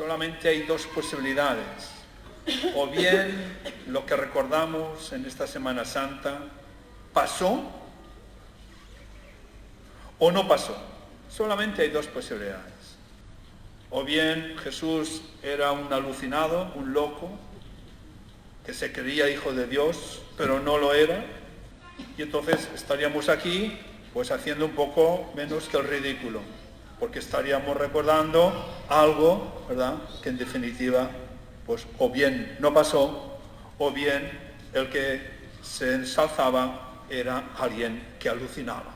solamente hay dos posibilidades. O bien lo que recordamos en esta Semana Santa pasó o no pasó. Solamente hay dos posibilidades. O bien Jesús era un alucinado, un loco, que se creía hijo de Dios, pero no lo era. Y entonces estaríamos aquí, pues haciendo un poco menos que el ridículo, porque estaríamos recordando algo, ¿verdad?, que en definitiva, pues o bien no pasó, o bien el que se ensalzaba era alguien que alucinaba.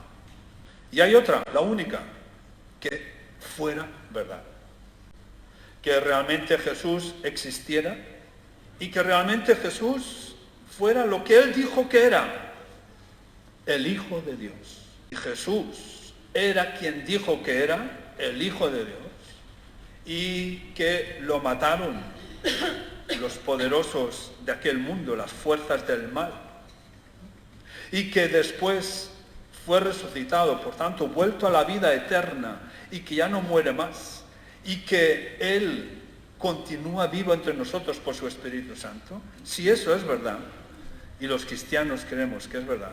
Y hay otra, la única, que fuera verdad. Que realmente Jesús existiera y que realmente Jesús fuera lo que él dijo que era, el Hijo de Dios. Y Jesús era quien dijo que era el Hijo de Dios y que lo mataron los poderosos de aquel mundo, las fuerzas del mal, y que después fue resucitado, por tanto, vuelto a la vida eterna y que ya no muere más, y que Él continúa vivo entre nosotros por su Espíritu Santo. Si eso es verdad, y los cristianos creemos que es verdad,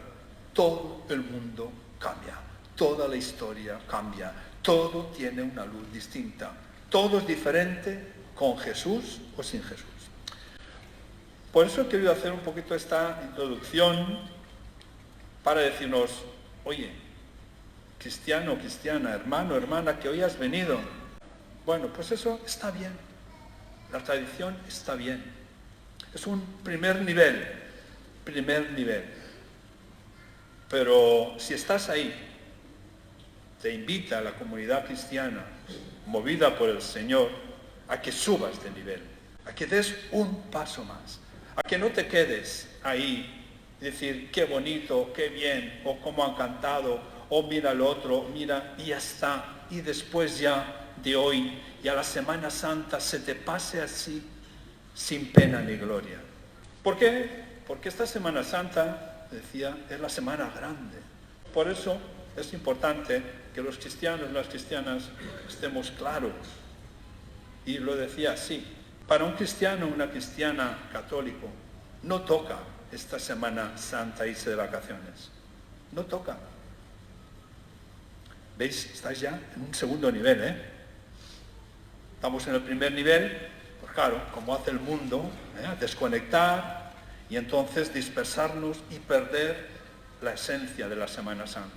todo el mundo cambia, toda la historia cambia, todo tiene una luz distinta, todo es diferente con Jesús o sin Jesús. Por eso he querido hacer un poquito esta introducción para decirnos, oye, cristiano, cristiana, hermano, hermana, que hoy has venido. Bueno, pues eso está bien, la tradición está bien, es un primer nivel. Pero si estás ahí, te invita a la comunidad cristiana, movida por el Señor, a que subas de nivel, a que des un paso más, a que no te quedes ahí y decir qué bonito, qué bien, o cómo han cantado, o mira el otro, mira, y ya está, y después ya de hoy y a la Semana Santa se te pase así, sin pena ni gloria. ¿Por qué? Porque esta Semana Santa, decía, es la semana grande. Por eso es importante que los cristianos y las cristianas estemos claros. Y lo decía así, para un cristiano o una cristiana católico, no toca esta Semana Santa irse de vacaciones. No toca. ¿Veis? Estáis ya en un segundo nivel, ¿eh? Estamos en el primer nivel, pues claro, como hace el mundo, desconectar y entonces dispersarnos y perder la esencia de la Semana Santa.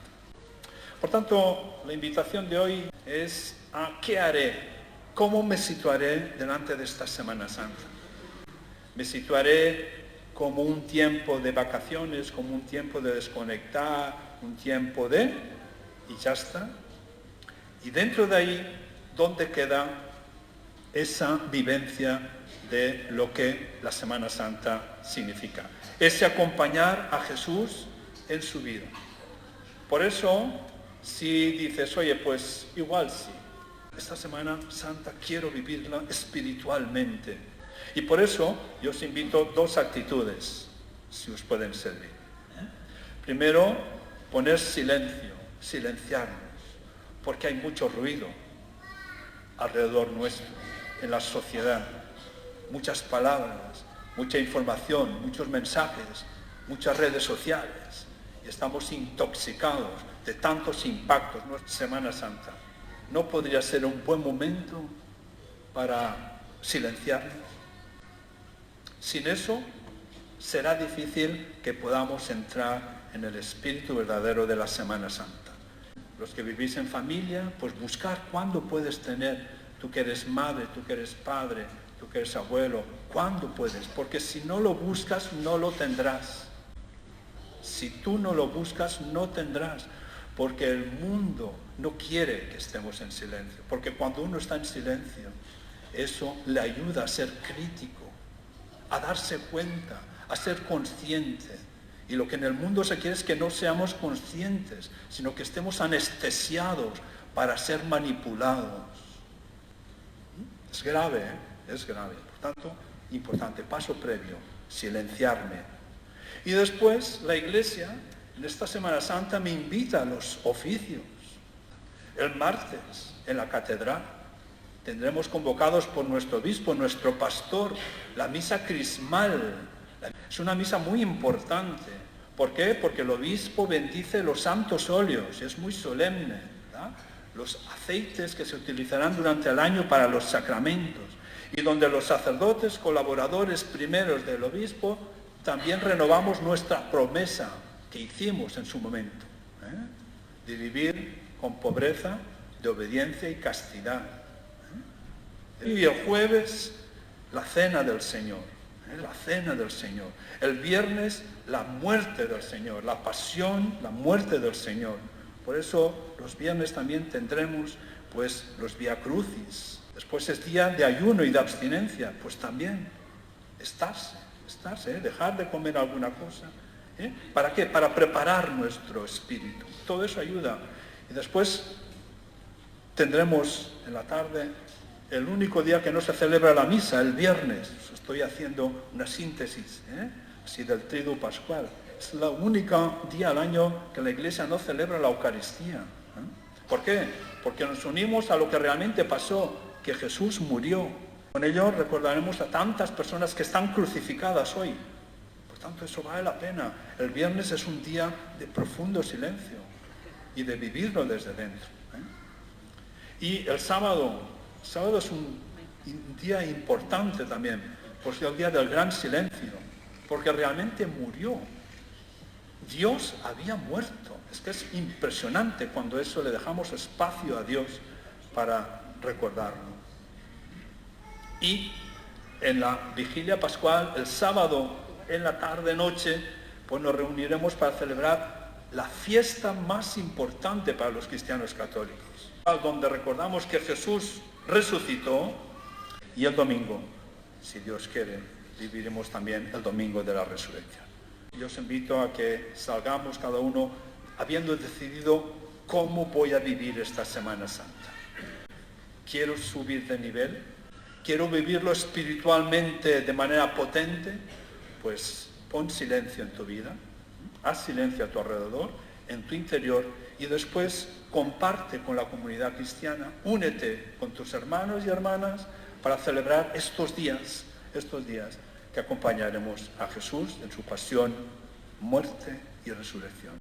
Por tanto, la invitación de hoy es a ¿qué haré? ¿Cómo me situaré delante de esta Semana Santa? ¿Me situaré como un tiempo de vacaciones, como un tiempo de desconectar, un tiempo de... y ya está? Y dentro de ahí, ¿dónde queda esa vivencia de lo que la Semana Santa significa? Ese acompañar a Jesús en su vida. Por eso, si dices, oye, pues igual sí, esta Semana Santa quiero vivirla espiritualmente. Y por eso yo os invito dos actitudes, si os pueden servir. Primero, poner silencio, silenciarnos, porque hay mucho ruido alrededor nuestro, en la sociedad. Muchas palabras, mucha información, muchos mensajes, muchas redes sociales. Y estamos intoxicados de tantos impactos. Nuestra Semana Santa no podría ser un buen momento para silenciarnos. Sin eso, será difícil que podamos entrar en el espíritu verdadero de la Semana Santa. Los que vivís en familia, pues buscar cuándo puedes tener, tú que eres madre, tú que eres padre, tú que eres abuelo, cuándo puedes, porque si no lo buscas, no lo tendrás. Si tú no lo buscas, no tendrás, porque el mundo no quiere que estemos en silencio, porque cuando uno está en silencio, eso le ayuda a ser crítico, a darse cuenta, a ser consciente. Y lo que en el mundo se quiere es que no seamos conscientes, sino que estemos anestesiados para ser manipulados. Es grave, ¿eh? Es grave. Por tanto, importante, paso previo, silenciarme. Y después la Iglesia, en esta Semana Santa, me invita a los oficios. El martes, en la catedral, tendremos convocados por nuestro obispo, nuestro pastor, la misa crismal. Es una misa muy importante. ¿Por qué? Porque el obispo bendice los santos óleos, es muy solemne, ¿verdad? Los aceites que se utilizarán durante el año para los sacramentos, y donde los sacerdotes, colaboradores primeros del obispo, también renovamos nuestra promesa que hicimos en su momento, de vivir con pobreza, de obediencia y castidad. Y el jueves, la cena del Señor, la cena del Señor. El viernes, la muerte del Señor, la pasión, la muerte del Señor. Por eso los viernes también tendremos pues los Via Crucis. Después es día de ayuno y de abstinencia, pues también estarse, dejar de comer alguna cosa. ¿Para qué? Para preparar nuestro espíritu. Todo eso ayuda. Y después tendremos en la tarde el único día que no se celebra la misa, el viernes. Estoy haciendo una síntesis, así del Triduo Pascual. Es el único día al año que la Iglesia no celebra la Eucaristía. ¿Por qué? Porque nos unimos a lo que realmente pasó, que Jesús murió. Con ello recordaremos a tantas personas que están crucificadas hoy. Por tanto, eso vale la pena. El viernes es un día de profundo silencio y de vivirlo desde dentro. Y el sábado es un día importante también, pues es el día del gran silencio, porque realmente murió. Dios había muerto. Es que es impresionante cuando eso le dejamos espacio a Dios para recordarlo. Y en la vigilia pascual, el sábado en la tarde-noche, pues nos reuniremos para celebrar la fiesta más importante para los cristianos católicos, donde recordamos que Jesús resucitó, y el domingo, si Dios quiere, viviremos también el domingo de la resurrección. Yo os invito a que salgamos cada uno habiendo decidido cómo voy a vivir esta Semana Santa. ¿Quiero subir de nivel? ¿Quiero vivirlo espiritualmente de manera potente? Pues pon silencio en tu vida, haz silencio a tu alrededor, en tu interior, y después comparte con la comunidad cristiana, únete con tus hermanos y hermanas para celebrar estos días que acompañaremos a Jesús en su pasión, muerte y resurrección.